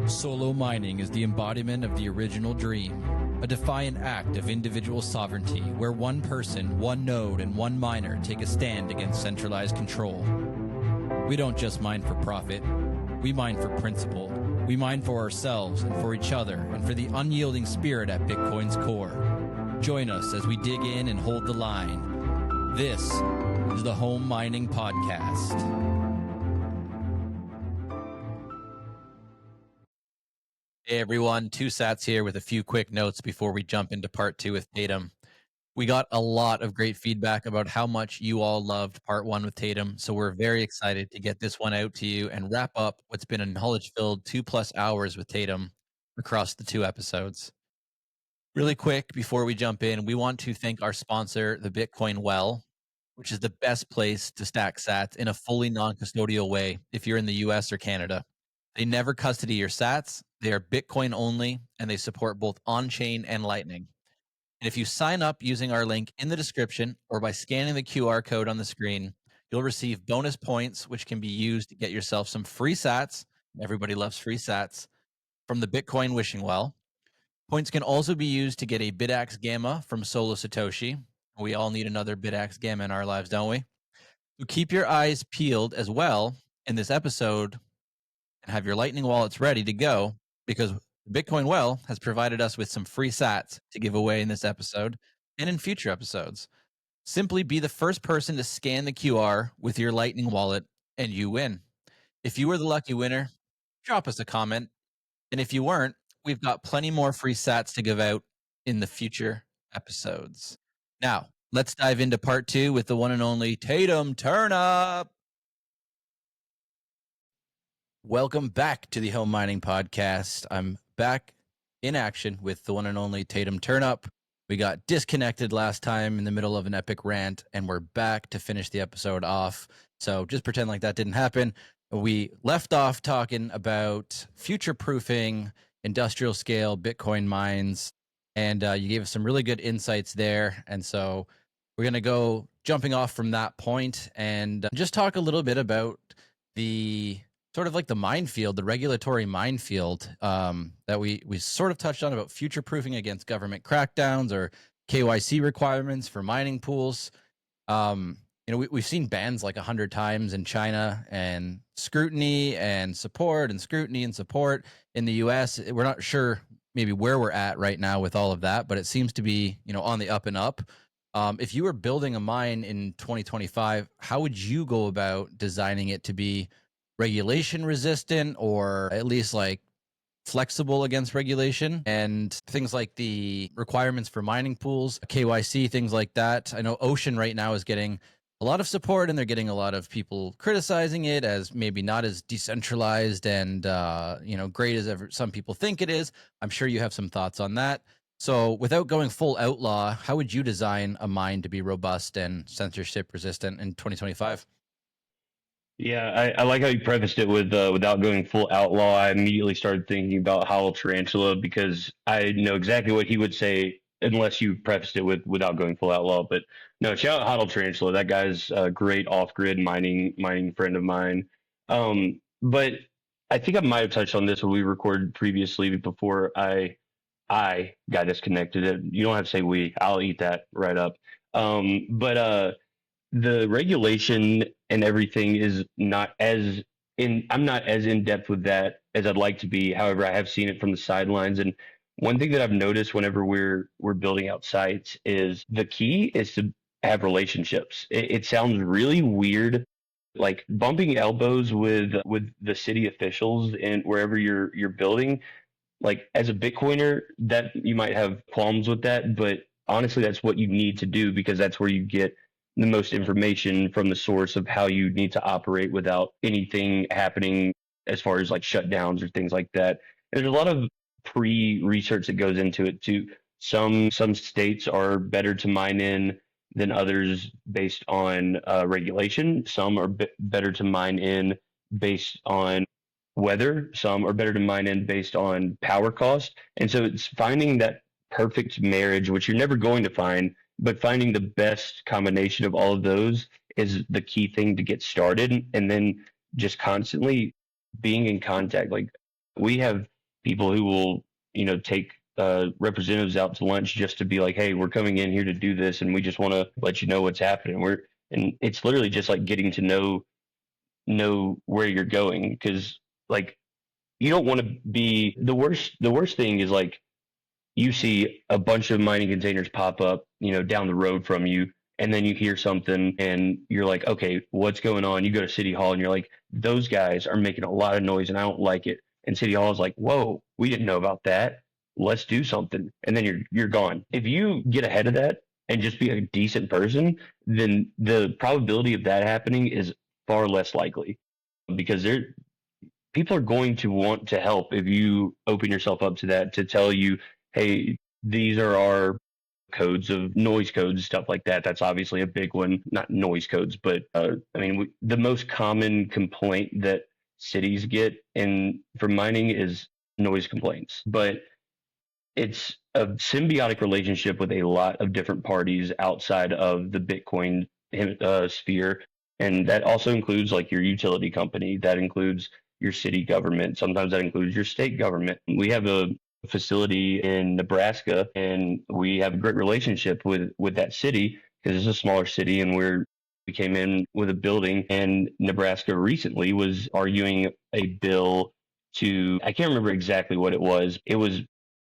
Solo mining is the embodiment of the original dream, a defiant act of individual sovereignty where one person, one node, and one miner take a stand against centralized control. We don't just mine for profit, we mine for principle. We mine for ourselves and for each other and for the unyielding spirit at Bitcoin's core. Join us as we dig in and hold the line. This is the Home Mining Podcast. Hey everyone, 2Sats here with a few quick notes before we jump into part 2 with Tatum. We got a lot of great feedback about how much you all loved part 1 with Tatum, so we're very excited to get this one out to you and wrap up what's been a knowledge-filled 2+ hours with Tatum across the 2 episodes. Really quick, before we jump in, we want to thank our sponsor, the Bitcoin Well, which is the best place to stack sats in a fully non-custodial way if you're in the US or Canada. They never custody your sats, they are Bitcoin only, and they support both on-chain and Lightning. And if you sign up using our link in the description or by scanning the QR code on the screen, you'll receive bonus points, which can be used to get yourself some free sats. Everybody loves free sats from the Bitcoin Wishing Well. Points can also be used to get a Bidax Gamma from Solo Satoshi. We all need another Bidax Gamma in our lives, don't we? So keep your eyes peeled as well in this episode and have your Lightning wallets ready to go, because Bitcoin Well has provided us with some free sats to give away in this episode and in future episodes. Simply be the first person to scan the QR with your Lightning wallet and you win. If you were the lucky winner, drop us a comment. And if you weren't, we've got plenty more free sats to give out in the future episodes. Now, let's dive into part 2 with the one and only Tatum Turn Up. Welcome back to the Home Mining Podcast. I'm back in action with the one and only Tatum Turn Up. We got disconnected last time in the middle of an epic rant, and we're back to finish the episode off. So just pretend like that didn't happen. We left off talking about future-proofing industrial scale Bitcoin mines, and you gave us some really good insights there. And so we're going to go jumping off from that point and just talk a little bit about the sort of like the minefield, the regulatory minefield that we sort of touched on about future-proofing against government crackdowns or KYC requirements for mining pools. We've seen bans like 100 times in China, and scrutiny and support and scrutiny and support in the US. We're not sure maybe where we're at right now with all of that, but it seems to be, on the up and up. If you were building a mine in 2025, how would you go about designing it to be regulation resistant, or at least like flexible against regulation, and things like the requirements for mining pools, KYC, things like that? I know Ocean right now is getting a lot of support, and they're getting a lot of people criticizing it as maybe not as decentralized and great as ever some people think it is. I'm sure you have some thoughts on that. So without going full outlaw, how would you design a mine to be robust and censorship resistant in 2025? Yeah, I like how you prefaced it with without going full outlaw. I immediately started thinking about Hollow Tarantula, because I know exactly what he would say unless you prefaced it with without going full outlaw. But no, shout out Hollow Tarantula. That guy's a great off-grid mining friend of mine. But I think I might have touched on this when we recorded previously before I got disconnected. You don't have to say we. I'll eat that right up. But the regulation and everything is not as I'm not as in depth with that as I'd like to be. However, I have seen it from the sidelines. And one thing that I've noticed whenever we're building out sites is the key is to have relationships. It sounds really weird, like bumping elbows with the city officials and wherever you're building. Like as a Bitcoiner, that you might have qualms with that, but honestly, that's what you need to do, because that's where you get the most information from the source of how you need to operate without anything happening as far as like shutdowns or things like that. And there's a lot of pre-research that goes into it too. Some states are better to mine in than others based on regulation. Some are better to mine in based on weather. Some are better to mine in based on power cost. And so it's finding that perfect marriage, which you're never going to find, but finding the best combination of all of those is the key thing to get started. And then just constantly being in contact. Like we have people who will, take representatives out to lunch just to be like, hey, we're coming in here to do this, and we just want to let you know what's happening. And it's literally just like getting to know where you're going, because like you don't want to be the worst thing is like you see a bunch of mining containers pop up, down the road from you, and then you hear something and you're like, okay, what's going on? You go to City Hall and you're like, those guys are making a lot of noise and I don't like it. And City Hall is like, whoa, we didn't know about that. Let's do something. And then you're gone. If you get ahead of that and just be a decent person, then the probability of that happening is far less likely, because people are going to want to help if you open yourself up to that, to tell you, hey, these are our codes of noise codes, stuff like that. That's obviously a big one, not noise codes, but I mean, the most common complaint that cities get in from mining is noise complaints, but it's a symbiotic relationship with a lot of different parties outside of the Bitcoin sphere. And that also includes like your utility company, that includes your city government. Sometimes that includes your state government. We have a facility in Nebraska, and we have a great relationship with that city because it's a smaller city, and we came in with a building. And Nebraska recently was arguing a bill to, I can't remember exactly what it was. It was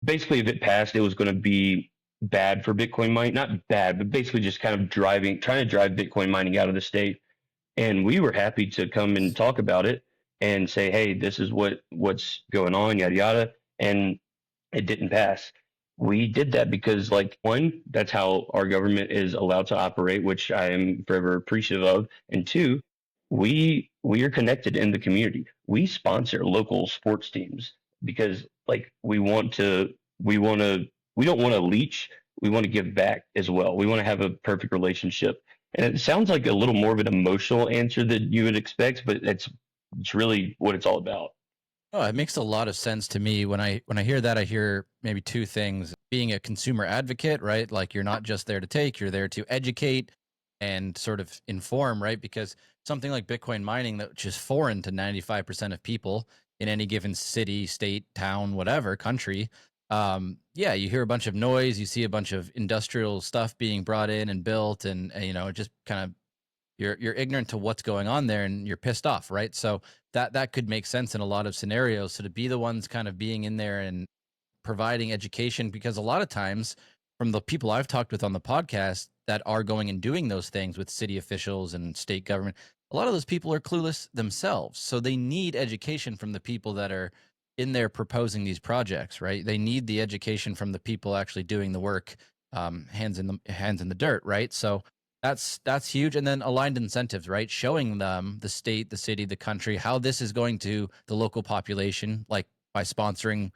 basically, if it passed, it was going to be bad for Bitcoin mining. Not bad, but basically just kind of trying to drive Bitcoin mining out of the state. And we were happy to come and talk about it and say, hey, this is what's going on, yada yada. And it didn't pass. We did that because, like, one, that's how our government is allowed to operate, which I am forever appreciative of. And two, we are connected in the community. We sponsor local sports teams because, like, we don't want to leech. We want to give back as well. We want to have a perfect relationship. And it sounds like a little more of an emotional answer than you would expect, but it's really what it's all about. Oh, it makes a lot of sense to me. When I hear that, I hear maybe two things. Being a consumer advocate, right? Like you're not just there to take, you're there to educate and sort of inform, right? Because something like Bitcoin mining, that which is foreign to 95% of people in any given city, state, town, whatever, country. Yeah, you hear a bunch of noise, you see a bunch of industrial stuff being brought in and built, and it just kind of you're ignorant to what's going on there and you're pissed off, right? So that could make sense in a lot of scenarios. So to be the ones kind of being in there and providing education, because a lot of times from the people I've talked with on the podcast that are going and doing those things with city officials and state government, a lot of those people are clueless themselves. So they need education from the people that are in there proposing these projects, right? They need the education from the people actually doing the work, hands in the dirt, right? So that's huge. And then aligned incentives, right? Showing them, the state, the city, the country, how this is going to the local population, like by sponsoring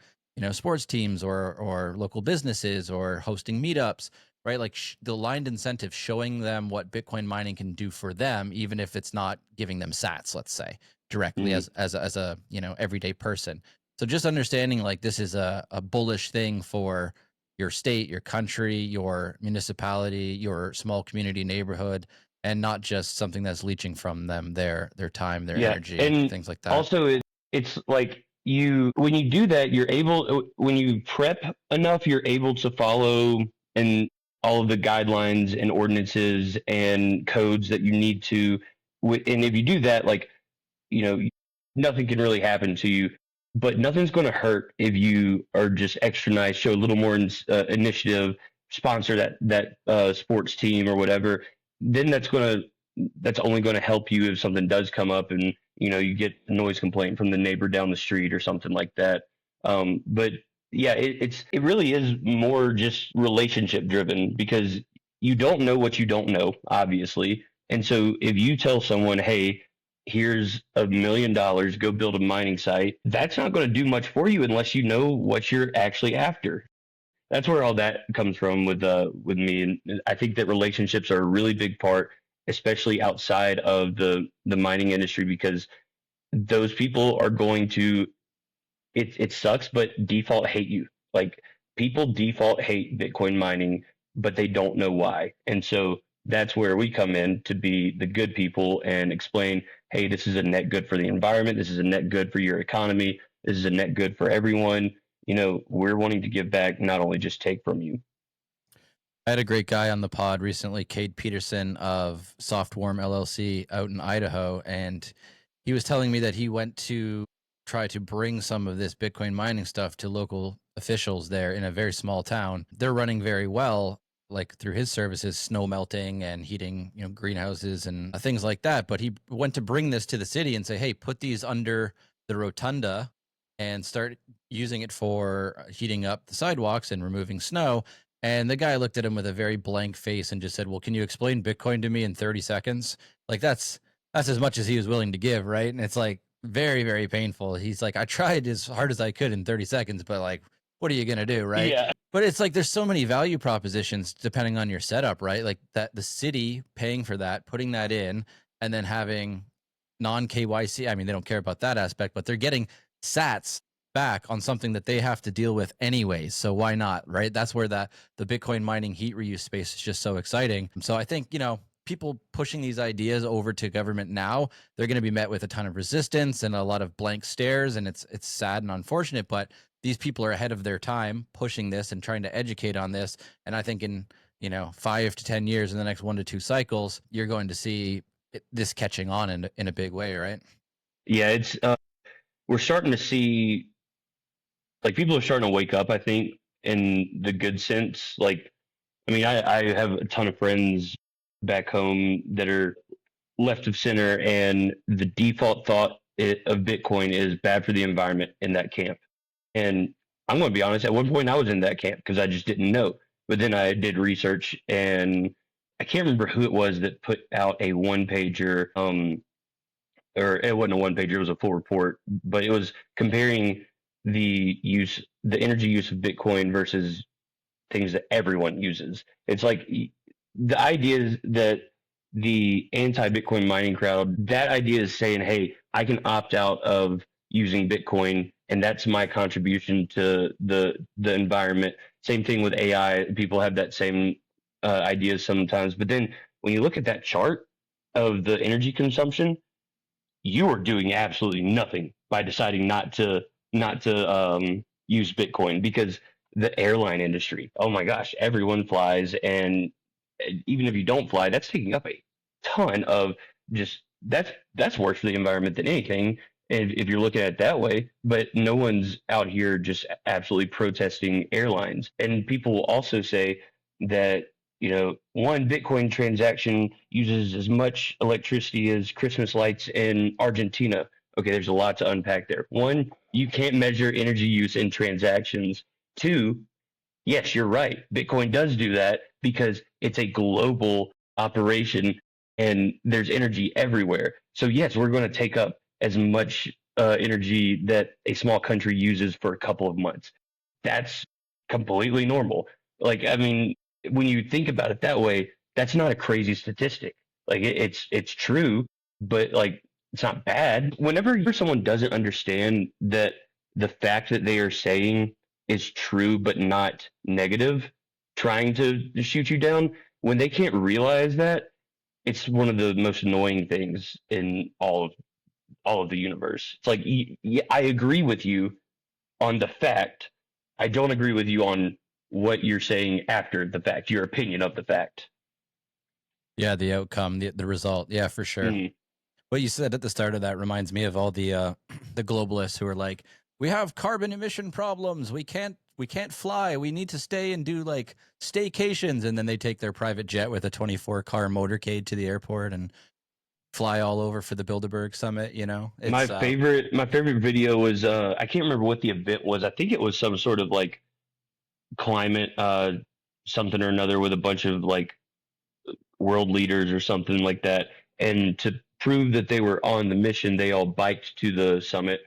sports teams or local businesses or hosting meetups, right? Like the aligned incentive, showing them what Bitcoin mining can do for them, even if it's not giving them sats, let's say, directly Mm. as a everyday person. So just understanding like this is a bullish thing for your state, your country, your municipality, your small community neighborhood, and not just something that's leeching from them their time, their Yeah, energy, and things like that. also it's like when you do that, you're able, when you prep enough, you're able to follow and all of the guidelines and ordinances and codes that you need to. And if you do that, like, you know, nothing can really happen to you, but nothing's going to hurt if you are just extra nice, show a little more initiative, sponsor that sports team or whatever. Then that's only going to help you if something does come up and you get a noise complaint from the neighbor down the street or something like that. But yeah, it really is more just relationship driven, because you don't know what you don't know, obviously. And so if you tell someone, hey, here's $1 million, go build a mining site, that's not going to do much for you unless you know what you're actually after. That's where all that comes from with me. And I think that relationships are a really big part, especially outside of the mining industry, because those people are going to, it sucks, but default hate you. Like, people default hate Bitcoin mining, but they don't know why. And so that's where we come in to be the good people and explain, hey, this is a net good for the environment. This is a net good for your economy. This is a net good for everyone. We're wanting to give back, not only just take from you. I had a great guy on the pod recently, Cade Peterson of Softwarm LLC out in Idaho, and he was telling me that he went to try to bring some of this Bitcoin mining stuff to local officials there in a very small town. They're running very well, like through his services, snow melting and heating, greenhouses and things like that. But he went to bring this to the city and say, hey, put these under the rotunda and start using it for heating up the sidewalks and removing snow. And the guy looked at him with a very blank face and just said, well, can you explain Bitcoin to me in 30 seconds? Like that's as much as he was willing to give, right? And it's like very, very painful. He's like, I tried as hard as I could in 30 seconds, but like, what are you going to do, right? Yeah. But it's like there's so many value propositions depending on your setup, right? Like that the city paying for that, putting that in, and then having non KYC. I mean, they don't care about that aspect, but they're getting sats back on something that they have to deal with anyways. So why not, right? That's where the Bitcoin mining heat reuse space is just so exciting. So I think, people pushing these ideas over to government now, they're going to be met with a ton of resistance and a lot of blank stares, and it's sad and unfortunate, but these people are ahead of their time pushing this and trying to educate on this. And I think in 5 to 10 years, in the next 1 to 2 cycles, you're going to see this catching on in a big way, right? Yeah, it's we're starting to see, like, people are starting to wake up, I think, in the good sense. Like, I mean, I have a ton of friends back home that are left of center, and the default thought of Bitcoin is bad for the environment in that camp. And I'm going to be honest, at one point I was in that camp because I just didn't know. But then I did research, and I can't remember who it was that put out a one pager, or it wasn't a one pager, it was a full report, but it was comparing the energy use of Bitcoin versus things that everyone uses. It's like the idea is that the anti-Bitcoin mining crowd, that idea is saying, hey, I can opt out of using Bitcoin, and that's my contribution to the environment. Same thing with AI. People have that same ideas sometimes. But then when you look at that chart of the energy consumption, you are doing absolutely nothing by deciding not to use Bitcoin, because the airline industry, oh my gosh, everyone flies, and even if you don't fly, that's taking up a ton of just that's worse for the environment than anything. If you're looking at it that way, but no one's out here just absolutely protesting airlines. And people will also say that one Bitcoin transaction uses as much electricity as Christmas lights in Argentina. Okay, there's a lot to unpack there. One, you can't measure energy use in transactions. Two, yes, you're right. Bitcoin does do that because it's a global operation and there's energy everywhere. So, yes, we're going to take up as much energy that a small country uses for a couple of months. That's completely normal. Like, I mean, when you think about it that way, that's not a crazy statistic. Like, it's true, but like, it's not bad. Whenever someone doesn't understand that the fact that they are saying is true but not negative, trying to shoot you down, when they can't realize that, it's one of the most annoying things in all of the universe. It's like, I agree with you on the fact. I don't agree with you on what you're saying after the fact, your opinion of the fact. Yeah, the outcome, the result. Yeah, for sure. Mm. What you said at the start of that reminds me of all the the globalists who are like, we have carbon emission problems. We can't fly. We need to stay and do like staycations, and then they take their private jet with a 24-car motorcade to the airport and fly all over for the Bilderberg Summit. It's My favorite video was I can't remember what the event was. I think it was some sort of like climate something or another with a bunch of like world leaders or something like that. And to prove that they were on the mission, they all biked to the summit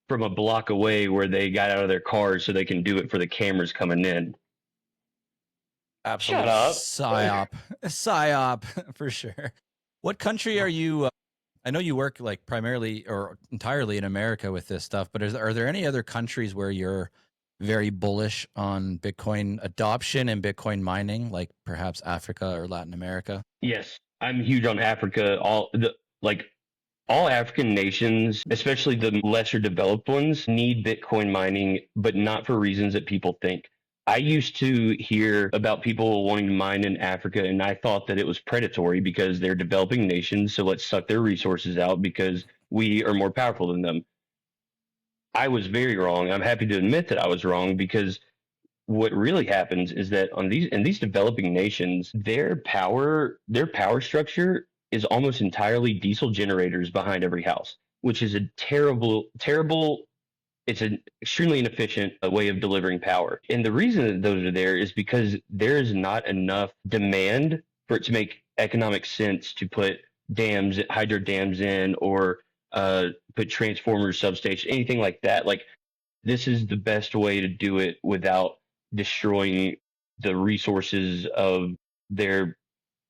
from a block away where they got out of their cars so they can do it for the cameras coming in. absolute Shut up. psyop for sure. What country are you? I know you work like primarily or entirely in America with this stuff, but are there any other countries where you're very bullish on Bitcoin adoption and Bitcoin mining, like perhaps Africa or Latin America? Yes, I'm huge on Africa. All the like all African nations, especially the lesser developed ones, need Bitcoin mining, but not for reasons that people think. I used to hear about people wanting to mine in Africa, and I thought that it was predatory because they're developing nations. So let's suck their resources out because we are more powerful than them. I was very wrong. I'm happy to admit that I was wrong because what really happens is that on these developing nations, their power structure is almost entirely diesel generators behind every house, which is a terrible. It's an extremely inefficient way of delivering power. And the reason that those are there is because there is not enough demand for it to make economic sense to put hydro dams in, or put transformers, substations, anything like that. Like, this is the best way to do it without destroying the resources of their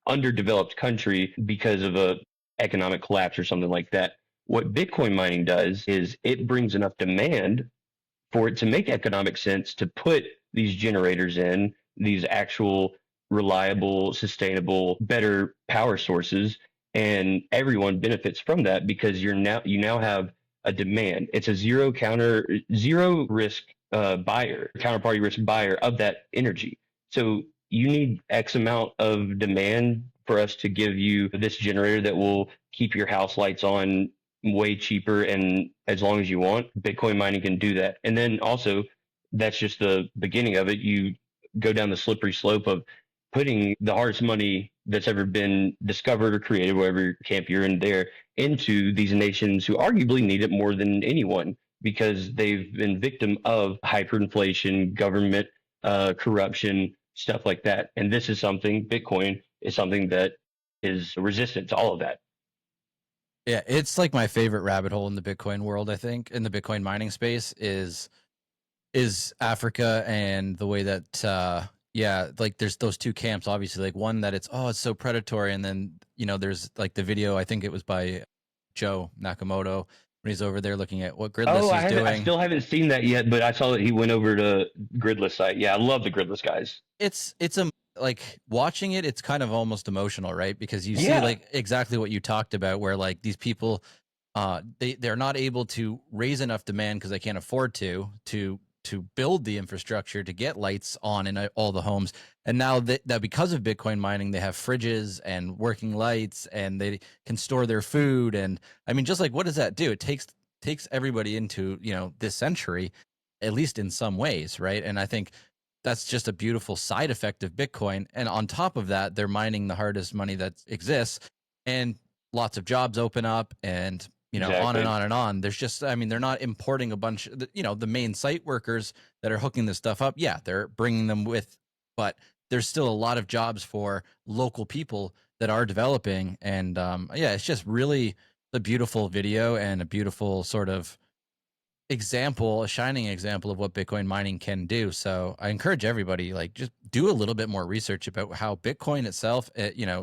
underdeveloped country because of a economic collapse or something like that. What Bitcoin mining does is it brings enough demand for it to make economic sense to put these generators in, these actual reliable, sustainable, better power sources, and everyone benefits from that because you now have a demand. It's a zero risk buyer, counterparty risk buyer of that energy. So you need X amount of demand for us to give you this generator that will keep your house lights on way cheaper and as long as you want. Bitcoin mining can do that. And then also, that's just the beginning of it. You go down the slippery slope of putting the hardest money that's ever been discovered or created, whatever camp you're in there, into these nations who arguably need it more than anyone because they've been victim of hyperinflation, government corruption, stuff like that. And Bitcoin is something that is resistant to all of that. Yeah, it's like my favorite rabbit hole in the Bitcoin world, I think, in the Bitcoin mining space is Africa, and the way that yeah, like there's those two camps obviously, like one that it's so predatory, and then there's like the video, I think it was by Joe Nakamoto, when he's over there looking at what Oh, Gridless is I doing. still haven't seen that yet, but I saw that he went over to Gridless site. Yeah, I love the Gridless guys. It's a like watching it, it's kind of almost emotional, right? Because you see Yeah, like exactly what you talked about, where like these people they're not able to raise enough demand because they can't afford to build the infrastructure to get lights on in all the homes. And now that because of Bitcoin mining, they have fridges and working lights, and they can store their food. And I mean, just like, what does that do? It takes everybody into this century, at least in some ways, right? And I think that's just a beautiful side effect of Bitcoin. And on top of that, they're mining the hardest money that exists, and lots of jobs open up, and on and exactly. on and on. There's just, I mean, they're not importing a bunch, the main site workers that are hooking this stuff up. Yeah, they're bringing them with, but there's still a lot of jobs for local people that are developing. And yeah, it's just really a beautiful video and a beautiful sort of example, a shining example of what Bitcoin mining can do. So I encourage everybody, like, just do a little bit more research about how Bitcoin itself,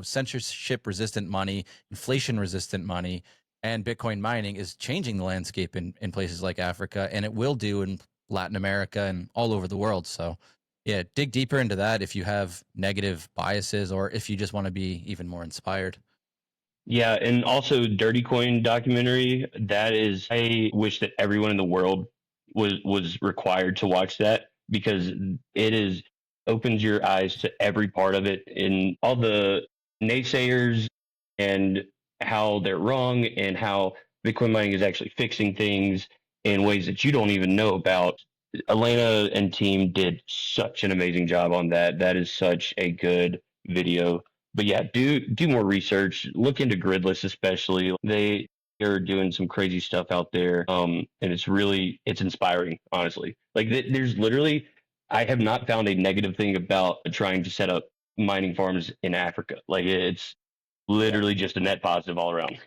censorship resistant money, inflation resistant money, and Bitcoin mining is changing the landscape in places like Africa, and it will do in Latin America and all over the world. So yeah, dig deeper into that if you have negative biases, or if you just want to be even more inspired. Yeah, and also Dirty Coin documentary. That is, I wish that everyone in the world was required to watch that because it is opens your eyes to every part of it and all the naysayers and how they're wrong and how Bitcoin mining is actually fixing things in ways that you don't even know about. Elena and team did such an amazing job on that. That is such a good video. But yeah, do more research. Look into Gridless, especially. They're doing some crazy stuff out there, and it's inspiring, honestly. Like, there's literally, I have not found a negative thing about trying to set up mining farms in Africa. Like, it's Yeah. literally just a net positive all around.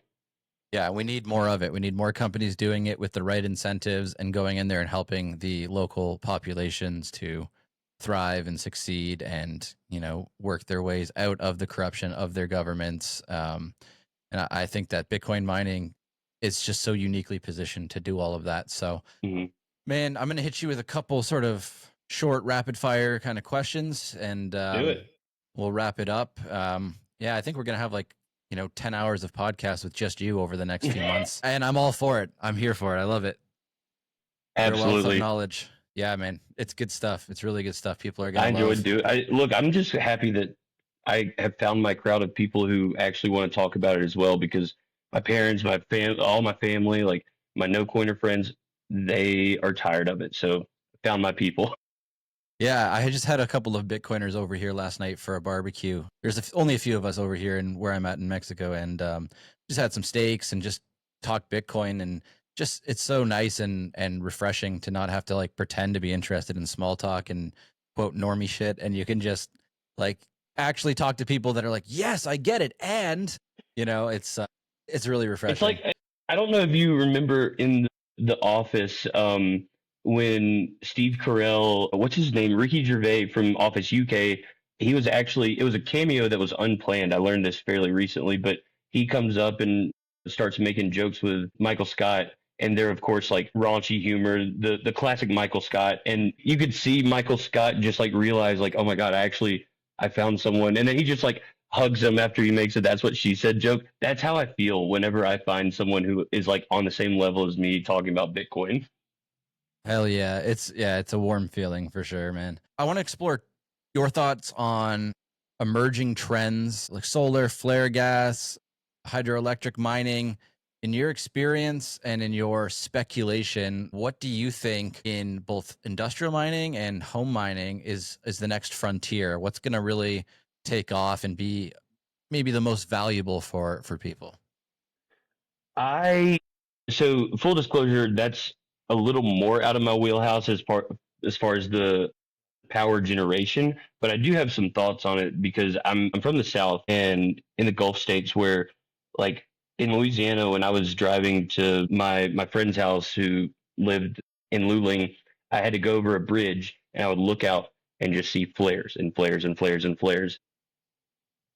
Yeah, we need more of it. We need more companies doing it with the right incentives and going in there and helping the local populations to thrive and succeed, and work their ways out of the corruption of their governments. And I think that Bitcoin mining is just so uniquely positioned to do all of that. So, Hmm. man, I'm going to hit you with a couple sort of short, rapid fire kind of questions, and Do it. we'll wrap it up. Yeah, I think we're going to have like 10 hours of podcast with just you over the next few months. And I'm all for it. I'm here for it. I love it. You're a wealth of Absolutely. knowledge. Yeah, man. It's good stuff. It's really good stuff. People are I going to enjoyed love. doing. I'm just happy that I have found my crowd of people who actually want to talk about it as well. Because my parents, all my family, like my no coiner friends, they are tired of it. So I found my people. Yeah, I just had a couple of Bitcoiners over here last night for a barbecue. There's only a few of us over here in where I'm at in Mexico, and just had some steaks and just talk Bitcoin, and just it's so nice and refreshing to not have to like pretend to be interested in small talk and quote normie shit, and you can just like actually talk to people that are like, yes, I get it, and it's really It's refreshing. like I don't know if you remember in the Office when Steve Carell, what's his name, Ricky Gervais from Office UK, he was actually it was a cameo that was unplanned. I learned this fairly recently, but he comes up and starts making jokes with Michael Scott. And they're of course like raunchy humor, the classic Michael Scott, and you could see Michael Scott just like realize like, oh my god, I found someone, and then he just like hugs him after he makes it "that's what she said" joke. That's how I feel whenever I find someone who is like on the same level as me talking about Bitcoin. Hell yeah. It's a warm feeling for sure, man. I want to explore your thoughts on emerging trends like solar, flare gas, hydroelectric mining. In your experience and in your speculation, what do you think in both industrial mining and home mining is the next frontier? What's going to really take off and be maybe the most valuable for people? I so full disclosure, that's a little more out of my wheelhouse as far as the power generation, but I do have some thoughts on it because I'm from the South and in the Gulf states where like in Louisiana when I was driving to my friend's house who lived in Luling, I had to go over a bridge and I would look out and just see flares and flares and flares and flares.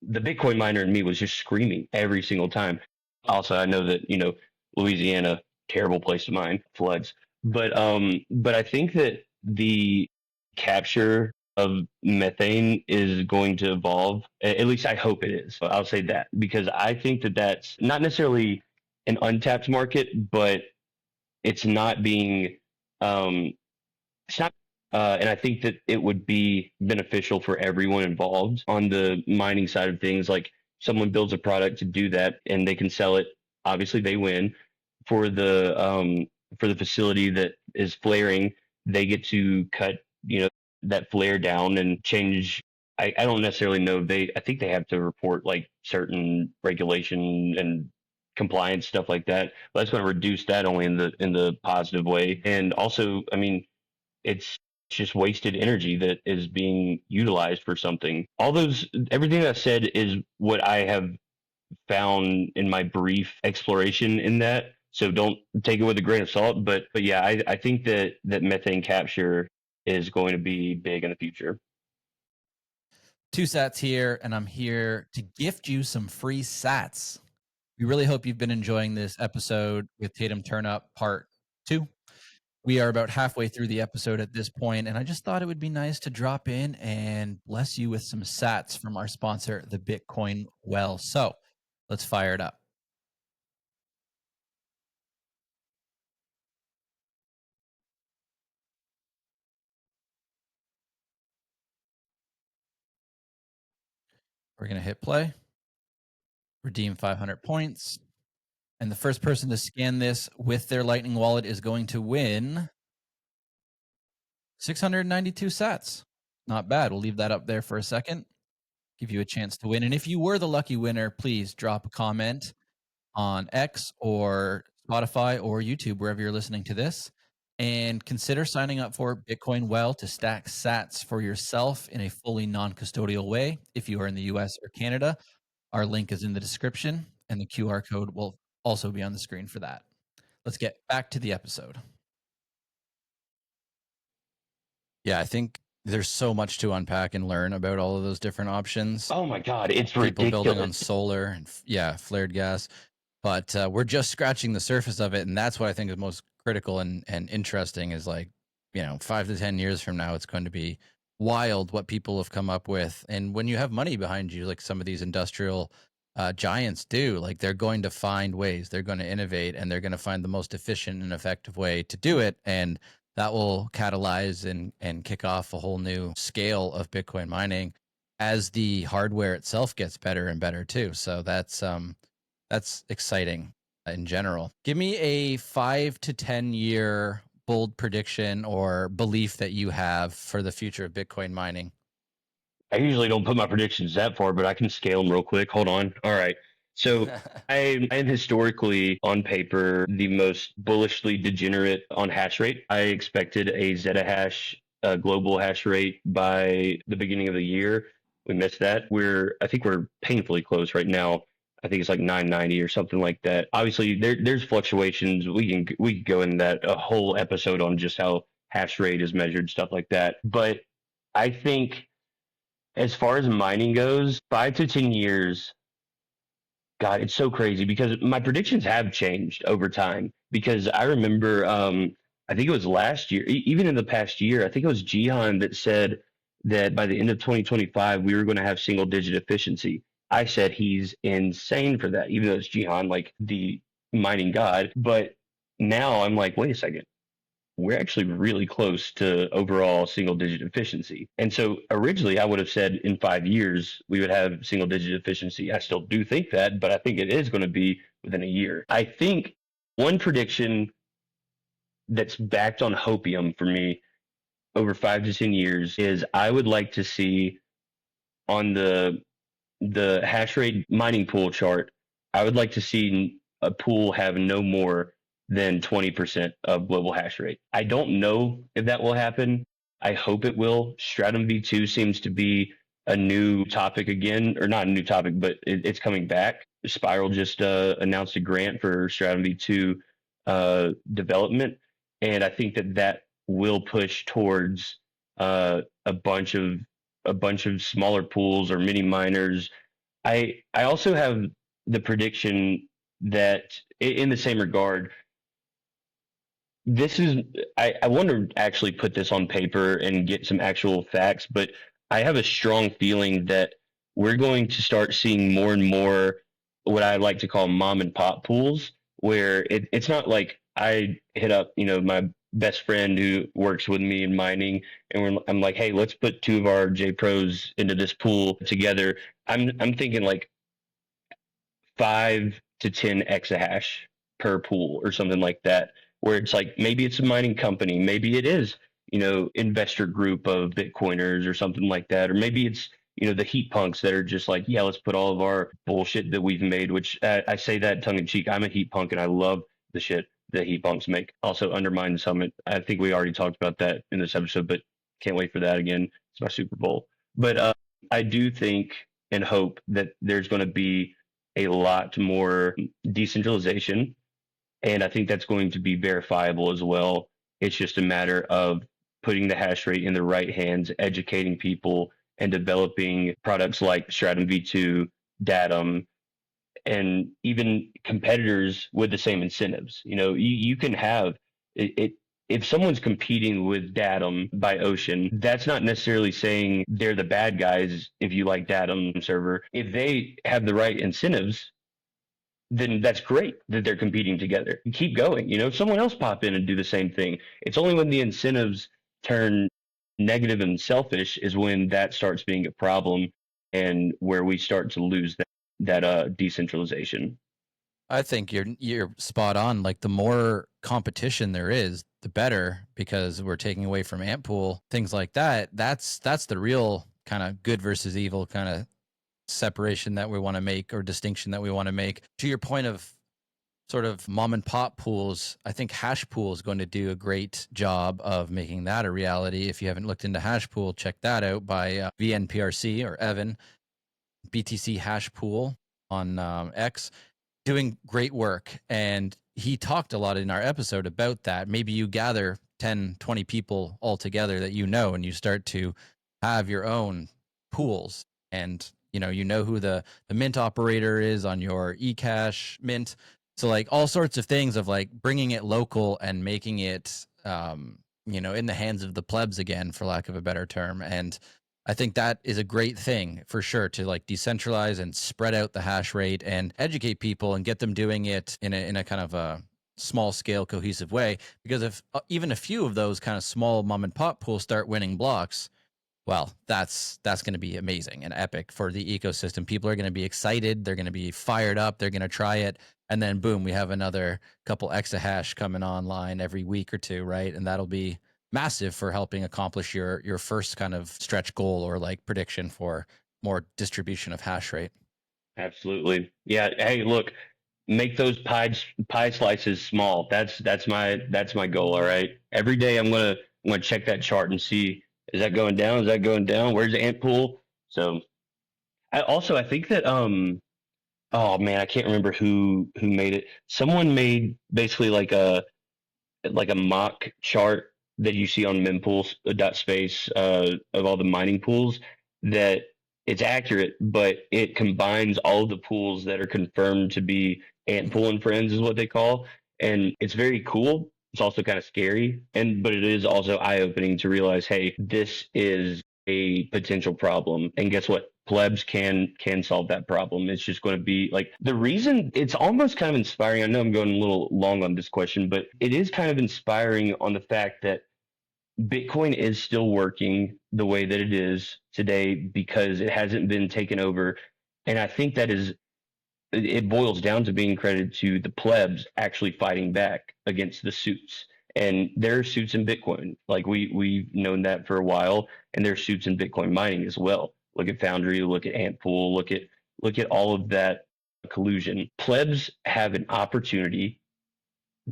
The Bitcoin miner in me was just screaming every single time. Also, I know that, Louisiana, terrible place to mine, floods. But I think that the capture of methane is going to evolve. At least I hope it is. I'll say that because I think that that's not necessarily an untapped market, but it's not being um, it's not, and I think that it would be beneficial for everyone involved on the mining side of things. Like someone builds a product to do that, and they can sell it. Obviously, they win. For the facility that is flaring, they get to cut that flare down and change. I don't necessarily know. I think they have to report like certain regulation and compliance stuff like that. But that's going to reduce that only in the positive way. And also, I mean, it's just wasted energy that is being utilized for something. Everything that I said is what I have found in my brief exploration in that. So don't take it with a grain of salt. But yeah, I think that methane capture is going to be big in the future. Two sats here, and I'm here to gift you some free sats. We really hope you've been enjoying this episode with Tatum Turn Up Part 2. We are about halfway through the episode at this point, and I just thought it would be nice to drop in and bless you with some sats from our sponsor, the Bitcoin Well. So let's fire it up. We're going to hit play, redeem 500 points, and the first person to scan this with their Lightning wallet is going to win 692 sats. Not bad. We'll leave that up there for a second, give you a chance to win. And if you were the lucky winner, please drop a comment on X or Spotify or YouTube, wherever you're listening to this. And consider signing up for Bitcoin Well to stack sats for yourself in a fully non custodial way. If you are in the US or Canada, our link is in the description and the QR code will also be on the screen for that. Let's get back to the episode. Yeah, I think there's so much to unpack and learn about all of those different options. Oh my God, it's People building on ridiculous. solar and flared gas, but we're just scratching the surface of it, and that's what I think is most critical and interesting. Is like 5 to 10 years from now, it's going to be wild what people have come up with, and when you have money behind you, like some of these industrial giants do. Like, they're going to find ways, they're going to innovate, and they're going to find the most efficient and effective way to do it. And that will catalyze and kick off a whole new scale of Bitcoin mining as the hardware itself gets better and better too. So that's exciting in general. Give me a 5 to 10 year bold prediction or belief that you have for the future of Bitcoin mining. I usually don't put my predictions that far, but I can scale them real quick. Hold on. All right. So I am historically, on paper, the most bullishly degenerate on hash rate. I expected a zettahash global hash rate by the beginning of the year. We missed that. I think we're painfully close right now. I think it's like 990 or something like that. Obviously, there's fluctuations. We can go in that a whole episode on just how hash rate is measured, stuff like that. But I think as far as mining goes, 5 to 10 years, God, it's so crazy because my predictions have changed over time. Because I remember, I think it was last year, even in the past year, I think it was Jihan that said that by the end of 2025, we were going to have single digit efficiency. I said he's insane for that, even though it's Jihan, like the mining god. But now I'm like, wait a second, we're actually really close to overall single digit efficiency. And so originally I would have said in 5 years we would have single digit efficiency. I still do think that, but I think it is going to be within a year. I think one prediction that's backed on hopium for me over 5 to 10 years is I would like to see on the hash rate mining pool chart, I would like to see a pool have no more than 20% of global hash rate. I don't know if that will happen. I hope it will. Stratum v2 seems to be a new topic again, or not a new topic, but it's coming back. Spiral just announced a grant for Stratum v2 development, and I think that will push towards a bunch of smaller pools or mini miners. I also have the prediction that in the same regard, this is I want to actually put this on paper and get some actual facts, but I have a strong feeling that we're going to start seeing more and more what I like to call mom and pop pools, where it's not like I hit up, my best friend who works with me in mining, and I'm like, hey, let's put two of our J Pros into this pool together. I'm thinking like 5 to 10 exahash per pool or something like that, where it's like maybe it's a mining company, maybe it is, investor group of Bitcoiners or something like that, or maybe it's, the heat punks that are just like, yeah, let's put all of our bullshit that we've made, which I say that tongue in cheek. I'm a heat punk and I love the shit that heat punks make. Also, Undermine the Summit. I think we already talked about that in this episode, but can't wait for that again. It's my Super Bowl. But I do think and hope that there's going to be a lot more decentralization. And I think that's going to be verifiable as well. It's just a matter of putting the hash rate in the right hands, educating people, and developing products like Stratum v2, Datum, and even competitors with the same incentives. You can have it. If someone's competing with Datum by Ocean, that's not necessarily saying they're the bad guys if you like Datum server. If they have the right incentives, then that's great that they're competing together. Keep going. Someone else pop in and do the same thing. It's only when the incentives turn negative and selfish is when that starts being a problem and where we start to lose that decentralization. I think you're spot on. Like, the more competition there is, the better, because we're taking away from ant pool, things like that. That's the real kind of good versus evil kind of separation that we want to make, or distinction that we want to make. To your point of sort of mom and pop pools, I think Hash Pool is going to do a great job of making that a reality. If you haven't looked into Hash Pool, check that out by VNPRC or Evan, BTC Hash Pool on X, doing great work. And he talked a lot in our episode about that. Maybe you gather 10, 20 people all together that and you start to have your own pools, and you know who the mint operator is on your eCash mint. So, like, all sorts of things of like bringing it local and making it in the hands of the plebs again, for lack of a better term. And I think that is a great thing for sure, to like decentralize and spread out the hash rate and educate people and get them doing it in a kind of a small scale cohesive way. Because if even a few of those kind of small mom and pop pools start winning blocks, well, that's going to be amazing and epic for the ecosystem. People are going to be excited, they're going to be fired up, they're going to try it, and then boom, we have another couple exahash coming online every week or two, right? And that'll be massive for helping accomplish your first kind of stretch goal or like prediction for more distribution of hash rate. Absolutely. Yeah. Hey, look, make those pie slices small. That's my goal. All right. Every day I'm gonna check that chart and see, is that going down? Is that going down? Where's the ant pool? So I think that oh man, I can't remember who made it. Someone made basically like a mock chart that you see on mempools dot space of all the mining pools, that it's accurate, but it combines all of the pools that are confirmed to be ant pool and friends is what they call, and it's very cool. It's also kind of scary, and but it is also eye opening to realize, hey, this is a potential problem, and guess what? Plebs can solve that problem. It's just going to be like the reason it's almost kind of inspiring. I know I'm going a little long on this question, but it is kind of inspiring on the fact that Bitcoin is still working the way that it is today because it hasn't been taken over. And I think that is it boils down to being credited to the plebs actually fighting back against the suits. And there are suits in Bitcoin. Like we've known that for a while, and there are suits in Bitcoin mining as well. Look at Foundry, look at Antpool, look at all of that collusion. Plebs have an opportunity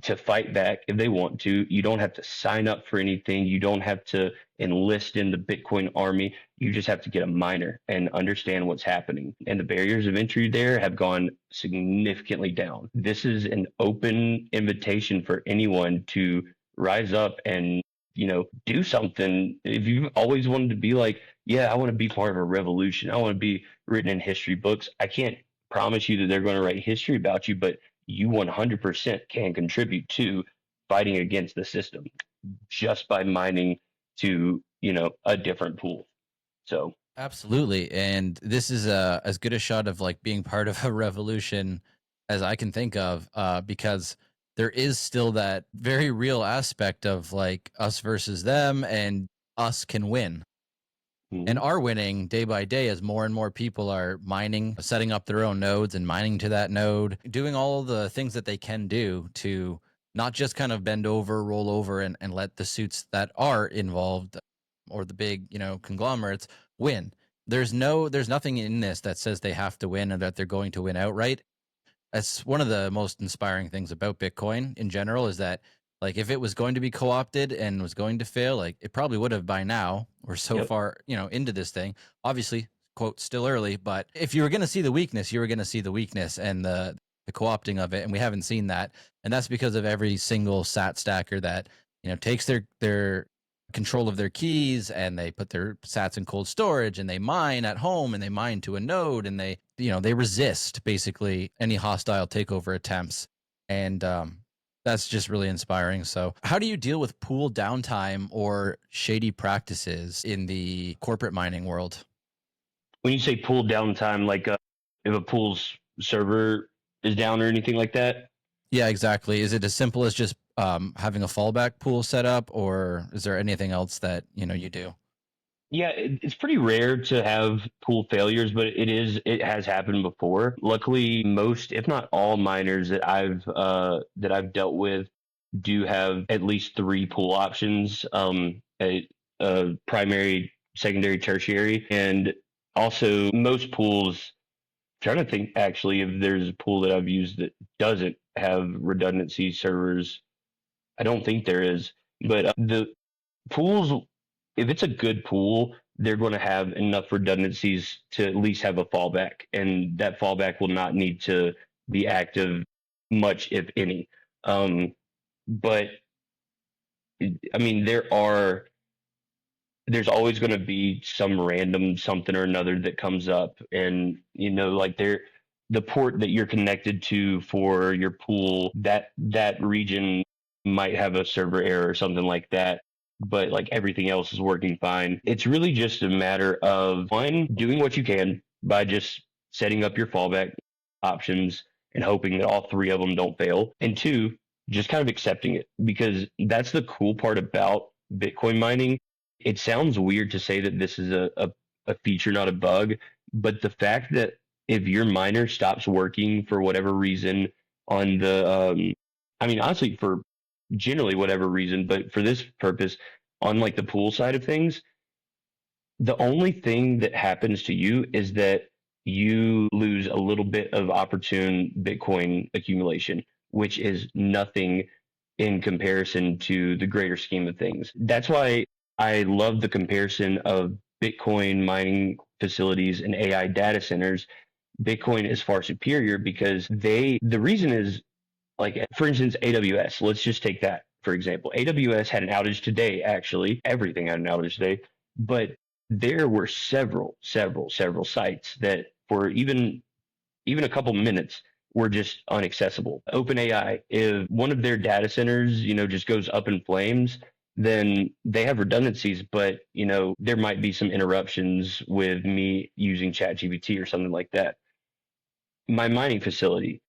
to fight back if they want to. You don't have to sign up for anything. You don't have to enlist in the Bitcoin army. You just have to get a miner and understand what's happening. And the barriers of entry there have gone significantly down. This is an open invitation for anyone to rise up and do something. If you've always wanted to be like, yeah, I want to be part of a revolution, I want to be written in history books, I can't promise you that they're going to write history about you, but you 100% can contribute to fighting against the system just by mining to a different pool. So Absolutely. And this is as good a shot of like being part of a revolution as I can think of, because there is still that very real aspect of like us versus them, and us can win and mhm. are winning day by day as more and more people are mining, setting up their own nodes and mining to that node, doing all the things that they can do to not just kind of bend over, roll over, and let the suits that are involved or the big, conglomerates win. There's nothing in this that says they have to win or that they're going to win outright. That's one of the most inspiring things about Bitcoin in general, is that like if it was going to be co-opted and was going to fail, like it probably would have by now. We're so Yep. far, into this thing. Obviously, quote, still early, but if you were going to see the weakness, you were going to see the weakness and the co-opting of it, and we haven't seen that. And that's because of every single sat stacker that, takes their control of their keys and they put their sats in cold storage and they mine at home and they mine to a node, and they resist basically any hostile takeover attempts. And that's just really inspiring. So how do you deal with pool downtime or shady practices in the corporate mining world? When you say pool downtime, like if a pool's server is down or anything like that. Yeah, exactly. Is it as simple as just having a fallback pool set up, or is there anything else that you do? Yeah, it's pretty rare to have pool failures, but it has happened before. Luckily, most, if not all, miners that I've dealt with do have at least three pool options: a primary, secondary, tertiary, and also most pools. Trying to think actually if there's a pool that I've used that doesn't have redundancy servers. I don't think there is, but the pools, if it's a good pool, they're going to have enough redundancies to at least have a fallback, and that fallback will not need to be active much, if any. But I mean, there's always going to be some random something or another that comes up, and like the port that you're connected to for your pool, that region might have a server error or something like that. but like everything else is working fine. It's really just a matter of one, doing what you can by just setting up your fallback options and hoping that all three of them don't fail. And two, just kind of accepting it, because that's the cool part about Bitcoin mining. It sounds weird to say that this is a feature, not a bug, but the fact that if your miner stops working for whatever reason on the, I mean, honestly, for generally whatever reason, but for this purpose, on like the pool side of things, the only thing that happens to you is that you lose a little bit of opportune Bitcoin accumulation, which is nothing in comparison to the greater scheme of things. That's why I love the comparison of Bitcoin mining facilities and AI data centers. Bitcoin is far superior because the reason is, like, for instance, AWS. Let's just take that for example. AWS had an outage today, actually. Everything had an outage today, but there were several sites that for even a couple minutes were just unaccessible. OpenAI, if one of their data centers, just goes up in flames, then they have redundancies, but there might be some interruptions with me using ChatGPT or something like that. My mining facility,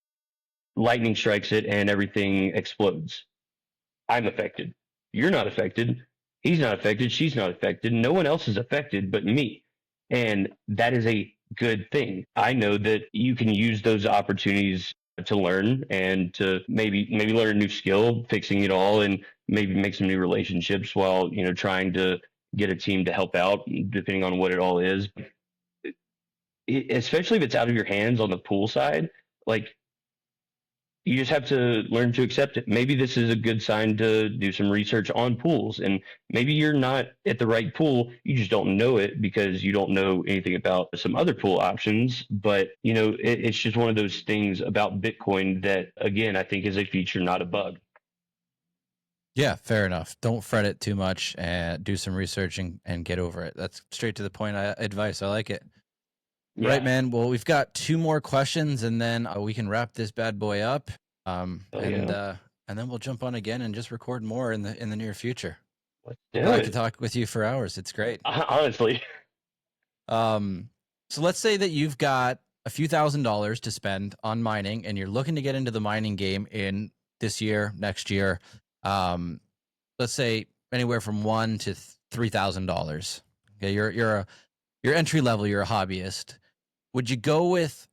lightning strikes it and everything explodes. I'm affected. You're not affected. He's not affected. She's not affected. No one else is affected but me. And that is a good thing. I know that you can use those opportunities to learn and to maybe learn a new skill, fixing it all, and maybe make some new relationships while, trying to get a team to help out, depending on what it all is. Especially if it's out of your hands on the pool side, like, you just have to learn to accept it. Maybe this is a good sign to do some research on pools. And maybe you're not at the right pool. You just don't know it because you don't know anything about some other pool options. But, it's just one of those things about Bitcoin that, again, I think is a feature, not a bug. Yeah, fair enough. Don't fret it too much and do some research and get over it. That's straight to the point advice. I like it. Yeah. Right, man. Well, we've got 2 more questions and then we can wrap this bad boy up. And then we'll jump on again and just record more in the near future. Let's do I like it. to talk with you for hours. It's great. Honestly. So let's say that you've got a few $1,000s to spend on mining and you're looking to get into the mining game in this year, next year. Let's say anywhere from $1,000 to $3,000. Okay, you're entry level, you're a hobbyist. Would you go with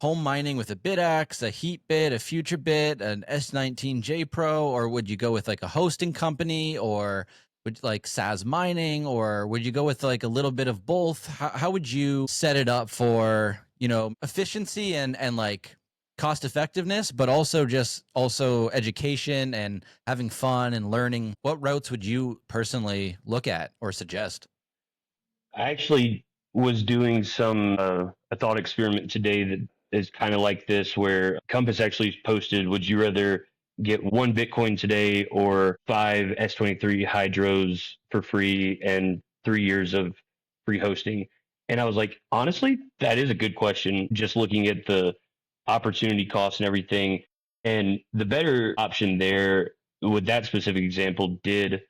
home mining with a Bitaxe, a Heatbit, a FutureBit, an S19J Pro, or would you go with like a hosting company, or would like SAS mining, or would you go with like a little bit of both? How would you set it up for, efficiency and like cost effectiveness, but also education and having fun and learning? What routes would you personally look at or suggest? I actually was doing a thought experiment today that is kind of like this, where Compass actually posted, would you rather get 1 Bitcoin today or 5 S23 hydros for free and 3 years of free hosting? And I was like, honestly, that is a good question, just looking at the opportunity cost and everything. And the better option there with that specific example did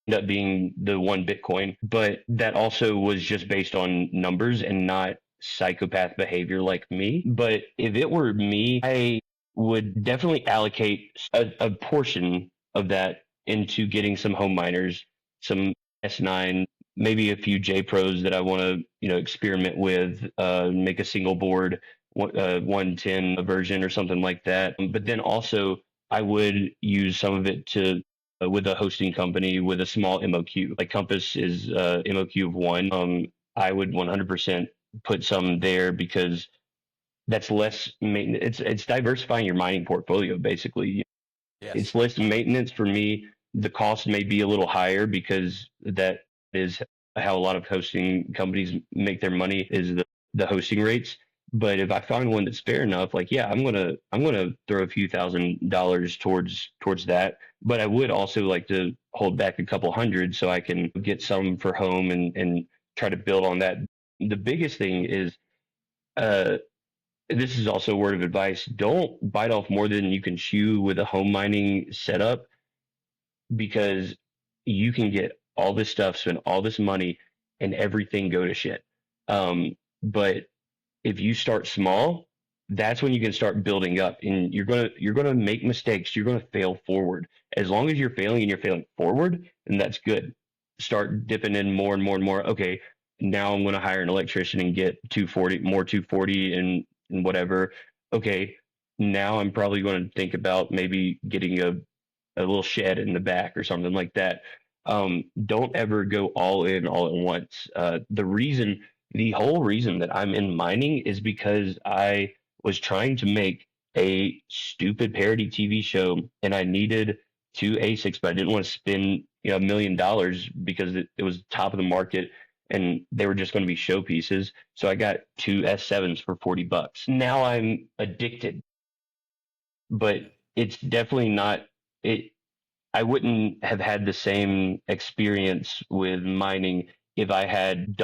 end up being the 1 Bitcoin, but that also was just based on numbers and not psychopath behavior like me. But if it were me, I would definitely allocate a portion of that into getting some home miners, some S9, maybe a few J Pros that I want to, experiment with, make a single board, 110 version or something like that. But then also, I would use some of it to with a hosting company with a small MOQ. Like Compass is MOQ of 1. I would 100% put some there because that's less maintenance. It's diversifying your mining portfolio basically. Yes. It's less maintenance for me. The cost may be a little higher because that is how a lot of hosting companies make their money, is the hosting rates. But if I find one that's fair enough, like, yeah, I'm gonna throw a few $1,000s towards that. But I would also like to hold back a couple hundred so I can get some for home and try to build on that. The biggest thing is, uh, this is also a word of advice: don't bite off more than you can chew with a home mining setup. because you can get all this stuff, spend all this money, and everything go to shit. But if you start small, that's when you can start building up, and you're gonna make mistakes. You're gonna fail forward. As long as you're failing and you're failing forward, then that's good. Start dipping in more and more and more. Okay, now I'm gonna hire an electrician and get 240 more 240 and whatever. Okay, now I'm probably going to think about maybe getting a little shed in the back or something like that. Don't ever go all in all at once. The whole reason that I'm in mining is because I was trying to make a stupid parody TV show, and I needed two ASICs, but I didn't want to spend $1 million because it was top of the market, and they were just going to be showpieces. So I got two S7s for $40. Now I'm addicted, but it's definitely not it. I wouldn't have had the same experience with mining if I had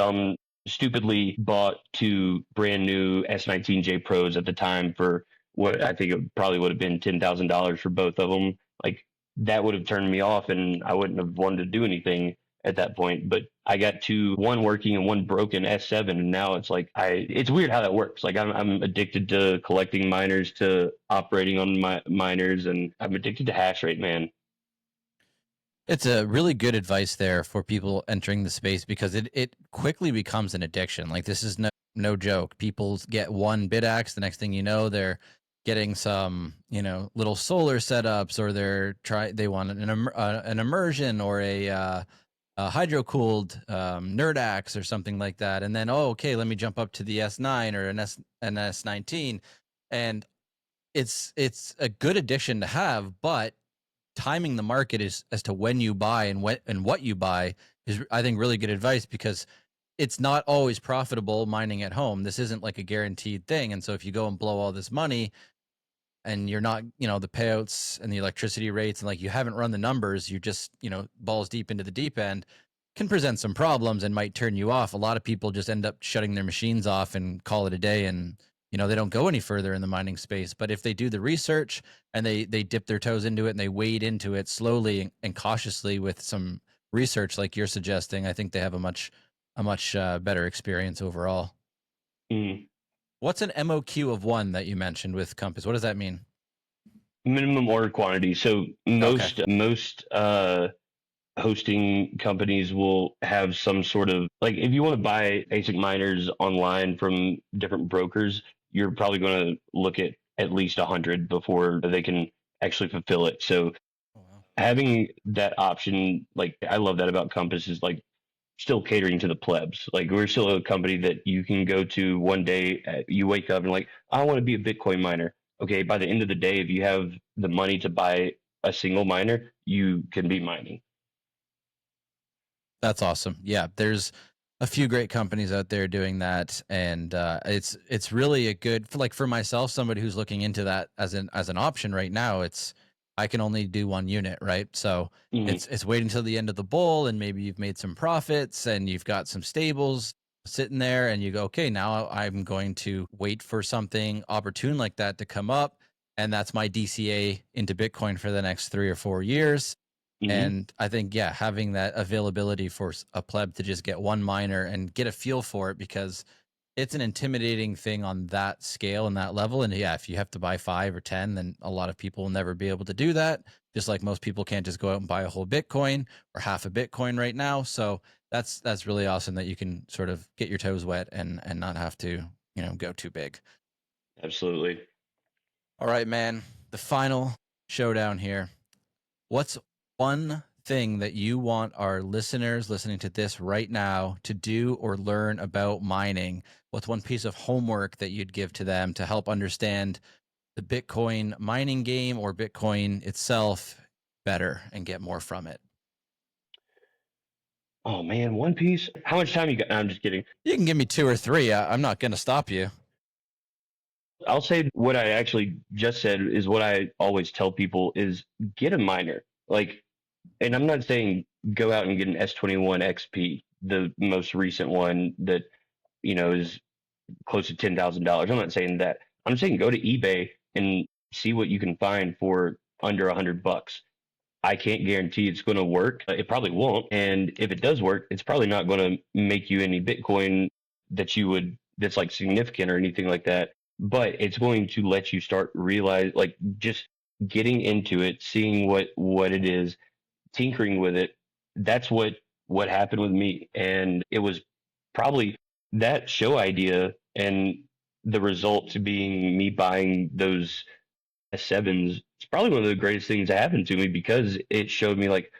stupidly bought two brand new S19J Pros at the time for what I think it probably would have been $10,000 for both of them. Like that would have turned me off, and I wouldn't have wanted to do anything at that point. But I got one working and one broken S7, and now it's like it's weird how that works. Like I'm addicted to collecting miners, to operating on my miners, and I'm addicted to hash rate, man. It's a really good advice there for people entering the space because it quickly becomes an addiction. Like this is no joke. People get one bit axe, the next thing you know, they're getting some little solar setups, or they want an immersion or a hydro cooled nerd axe or something like that, and then okay, let me jump up to the S9 or an S19, and it's a good addiction to have, but timing the market is as to when you buy and what you buy is, I think, really good advice, because it's not always profitable mining at home. This isn't like a guaranteed thing, and so if you go and blow all this money and you're not, the payouts and the electricity rates, and like you haven't run the numbers, you're just, balls deep into the deep end, can present some problems and might turn you off. A lot of people just end up shutting their machines off and call it a day, and they don't go any further in the mining space. But if they do the research and they dip their toes into it and they wade into it slowly and cautiously with some research like you're suggesting, I think they have a much better experience overall. Mm. What's an MOQ of one that you mentioned with Compass? What does that mean? Minimum order quantity. So Okay. most hosting companies will have some sort of, like, if you want to buy ASIC miners online from different brokers, you're probably going to look at least 100 before they can actually fulfill it. So Oh, wow. having that option, like, I love that about Compass, is like still catering to the plebs. Like, we're still a company that you can go to one day, you wake up and like, I want to be a Bitcoin miner. Okay, by the end of the day, if you have the money to buy a single miner, you can be mining. That's awesome. Yeah, there's a few great companies out there doing that, and it's really a good for myself, somebody who's looking into that as an option right now. It's I can only do one unit, right? So Hmm. it's waiting until the end of the bull, and maybe you've made some profits and you've got some stables sitting there, and you go, okay, now I'm going to wait for something opportune like that to come up, and that's my DCA into Bitcoin for the next 3 or 4 years. Hmm. And I think, yeah, having that availability for a pleb to just get one miner and get a feel for it, because it's an intimidating thing on that scale and that level. And yeah, if you have to buy 5 or 10, then a lot of people will never be able to do that. Just like most people can't just go out and buy a whole Bitcoin or half a Bitcoin right now. So that's really awesome that you can sort of get your toes wet and not have to, go too big. Absolutely. All right, man. The final showdown here. What's one thing that you want our listeners listening to this right now to do or learn about mining? What's one piece of homework that you'd give to them to help understand the Bitcoin mining game or Bitcoin itself better and get more from it? Oh man, One Piece. How much time you got? I'm just kidding. You can give me two or three. I'm not going to stop you. I'll say what I actually just said is what I always tell people is get a miner. Like, and I'm not saying go out and get an S21 XP, the most recent one that, is close to $10,000. I'm not saying that. I'm saying go to eBay and see what you can find for under $100. I can't guarantee it's going to work. It probably won't. And if it does work, it's probably not going to make you any Bitcoin that's like significant or anything like that. But it's going to let you start realize, like, just getting into it, seeing what it is, tinkering with it. That's what happened with me. And it was probably that show idea and the result to being me buying those S7s. It's probably one of the greatest things that happened to me because it showed me, like,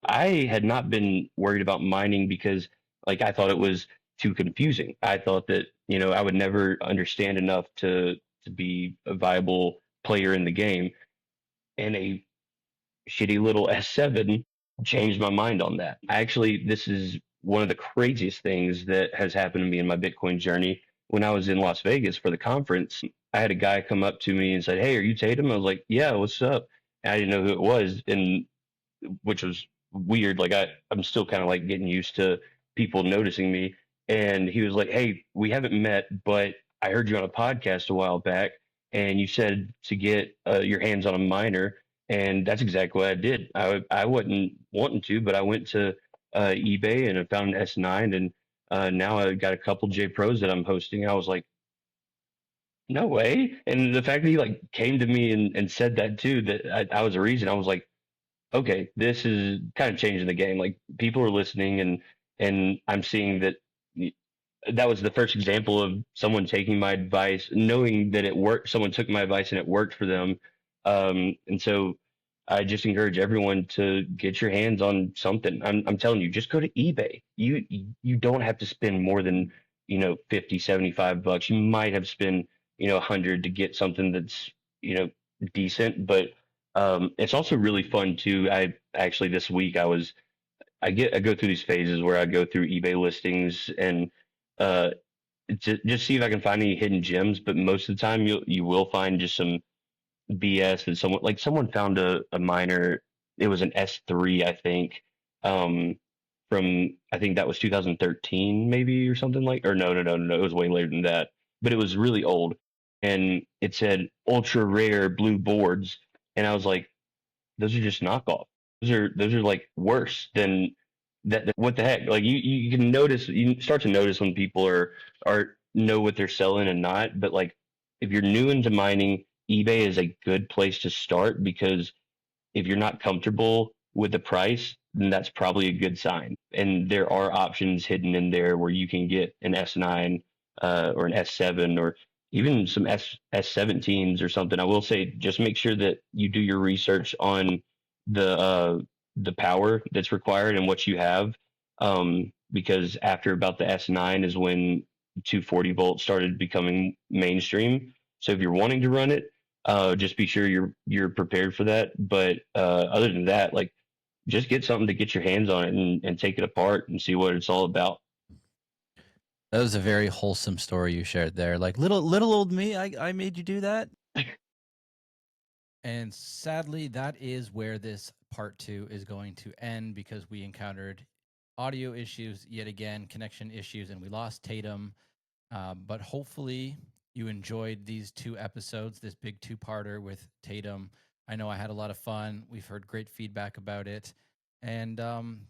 I had not been worried about mining because, like, I thought it was too confusing. I thought that, I would never understand enough to be a viable player in the game. And a shitty little S7 changed my mind on that. Actually, this is one of the craziest things that has happened to me in my Bitcoin journey. When I was in Las Vegas for the conference, I had a guy come up to me and said, "Hey, are you Tatum?" I was like, "Yeah, what's up?" And I didn't know who it was, and which was weird. Like, I'm still kind of like getting used to people noticing me. And he was like, "Hey, we haven't met, but I heard you on a podcast a while back, and you said to get your hands on a miner." And that's exactly what I did. I wasn't wanting to, but I went to eBay and I found an S9, and now I got a couple J Pros that I'm hosting. I was like, no way. And the fact that he like came to me and said that too, that I was a reason, I was like, okay, this is kind of changing the game. Like, people are listening, and I'm seeing that that was the first example of someone taking my advice, knowing that it worked. Someone took my advice and it worked for them. And so I just encourage everyone to get your hands on something. I'm telling you, just go to eBay. You don't have to spend more than, 50, 75 bucks. You might have spent, 100 to get something that's, you know, decent, but it's also really fun too. I actually, this week, I go through these phases where I go through eBay listings and uh, just see if I can find any hidden gems. But most of the time, you will find just some BS that someone found a miner. It was an S3, I think, um, from, I think that was 2013 maybe, or something, like, or no, it was way later than that. But it was really old, and it said ultra rare blue boards, and I was like, those are just knockoff. Those are like worse than that. What the heck? Like, you can notice, you start to notice when people are know what they're selling and not. But like, if you're new into mining, eBay is a good place to start, because if you're not comfortable with the price, then that's probably a good sign. And there are options hidden in there where you can get an S9 or an S7, or even some S17s or something. I will say, just make sure that you do your research on the uh, the power that's required and what you have, because after about the S9 is when 240 volts started becoming mainstream. So if you're wanting to run it, just be sure you're prepared for that. But other than that, like, just get something to get your hands on it and take it apart and see what it's all about. That was a very wholesome story you shared there. Like, little old me, I made you do that. And sadly, that is where this part 2 is going to end, because we encountered audio issues yet again, connection issues, and we lost Tatum. But hopefully, you enjoyed these 2 episodes, this big 2-parter with Tatum. I know I had a lot of fun. We've heard great feedback about it. And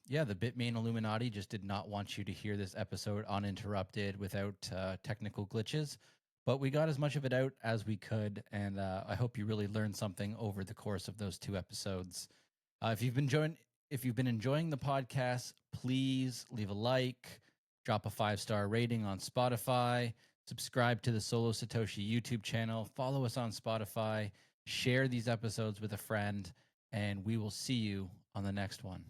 yeah, the Bitmain Illuminati just did not want you to hear this episode uninterrupted without technical glitches. But we got as much of it out as we could. And I hope you really learned something over the course of those 2 episodes. If you've been enjoying the podcast, please leave a like, drop a 5-star rating on Spotify, subscribe to the Solo Satoshi YouTube channel, follow us on Spotify, share these episodes with a friend, and we will see you on the next one.